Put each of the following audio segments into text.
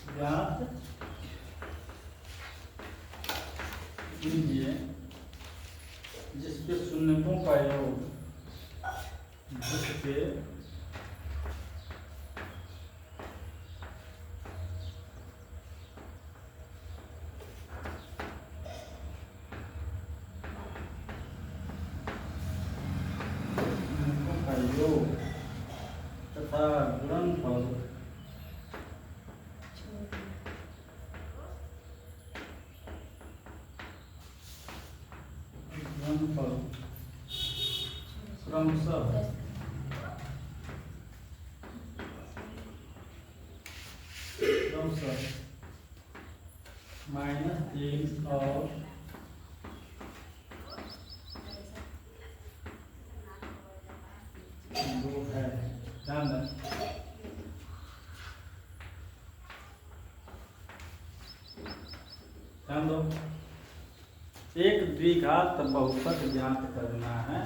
ज्ञात कीजिए जिसके शून्यकों का योग जिसके शून्यकों का योग तथा गुणनफल क्रमशः -3 और 2 है। ध्यान दें। ध्यान दो। एक द्विघात बहुपद ज्ञात करना है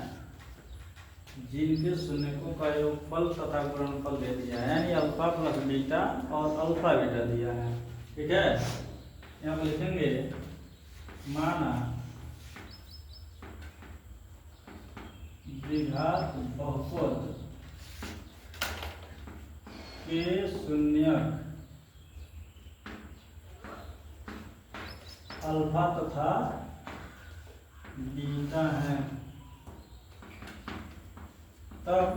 जिनके शून्यकों का योगफल तथा गुणनफल दे दिया है, यानी अल्फा प्लस बीटा और अल्फा बीटा दिया है। ठीक है, यहाँ पर लिखेंगे माना द्विघात बहुपद के शून्यक अल्फा तथा बीटा है, तब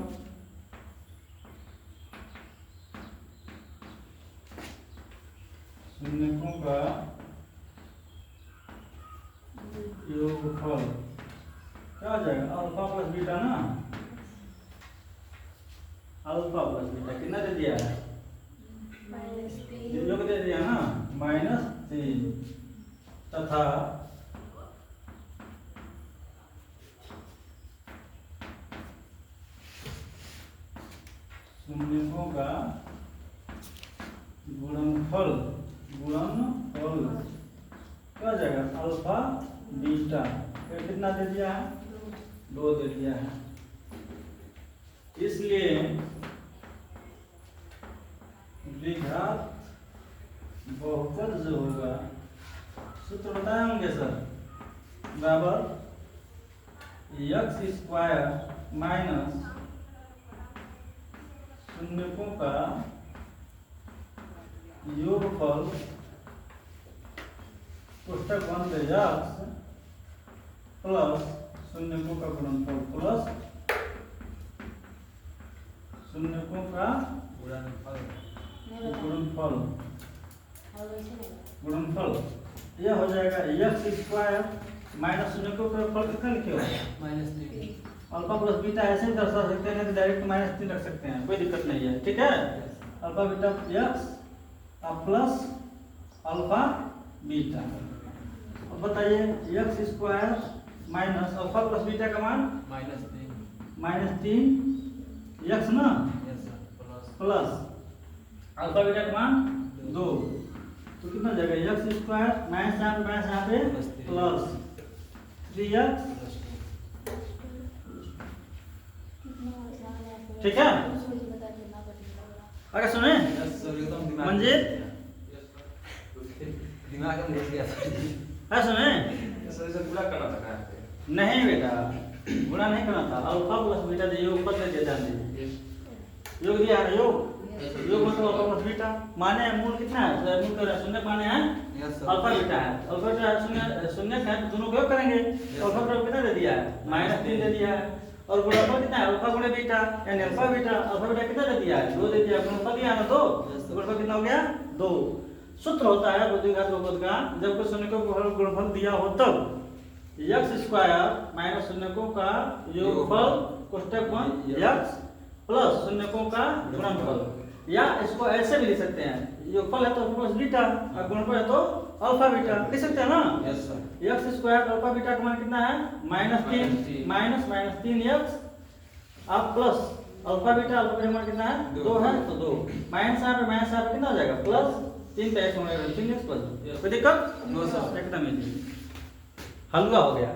शून्यकों का योगफल क्या आ जाएगा? अल्फा प्लस बीटा ना, अल्फा प्लस बीटा कितना दे दिया है? योग दे दिया ना, -3 तथा शून्यकों का गुणनफल क्या जाएगा? अल्फा बीटा कितना दे दिया है? 2 दे दिया है। इसलिए द्विघात बहुपद जो होगा, सूत्र बताए होंगे सर, बराबर x² माइनस शून्यकों का योगफल पुस्तक 1 पे x प्लस शून्यकों का गुणनफल प्लस शून्यकों का गुणनफल यह हो जाएगा x² माइनस शून्यकों का फल कितना लिखे हो? -3। अल्फा प्लस बीटा ऐसे ही दर्शा सकते हैं, तो डायरेक्ट -3 रख सकते हैं, कोई दिक्कत नहीं है। ठीक है, alpha beta x plus alpha beta. अब बताइए x² minus alpha plus beta का मान -3 x ना, प्लस अल्फा बीटा का मान 2, तो कितना जाएगा? x² माइनस यहाँ पे प्लस 3x। ठीक है, अगर सुने मंजिल दिमाग में घुस गया सुने पूरा करना था। नहीं बेटा, गुणा नहीं करना था। अल्फा प्लस बीटा दे योग पद दे ध्यान दीजिए, योग दिया है, योग मतलब अल्फा प्लस बीटा माने मूल कितना है? मूल का शून्य माने है अल्फा बीटा है, अल्फा बीटा शून्य है, तो दोनों को योग करेंगे। अल्फा बीटा कितना दे दिया है? -3 दे दिया है। और गुणनफल कितना है? अल्फा गुणे बीटा यानी अल्फा बीटा कितना दे दिया है? 2 दे दिया। गुणनफल दिया ना 2, तो गुणनफल कितना हो गया? 2। सूत्र होता है द्विघात बहुपद का, जब कोई शून्यकों को गुणनफल दिया हो तब x² माइनस शून्यकों का योगफल कोष्टक 1 x प्लस शून्यकों का गुणनफल, या इसको ऐसे भी लिख सकते हैं, योगफल है तो प्लस बीटा और गुणनफल है तो अल्फा बीटा, लिख सकते हैं ना। Yes sir. x² alpha beta का मान कितना है? -3 माइनस -3x अब प्लस अल्फा बीटा का मान कितना है? 2 है, तो 2 माइनस यहाँ पे कितना हो जाएगा? प्लस 3 का x होगा 3x प्लस। कोई दिक्कत? नो सर, एकदम इजी, हलवा हो गया।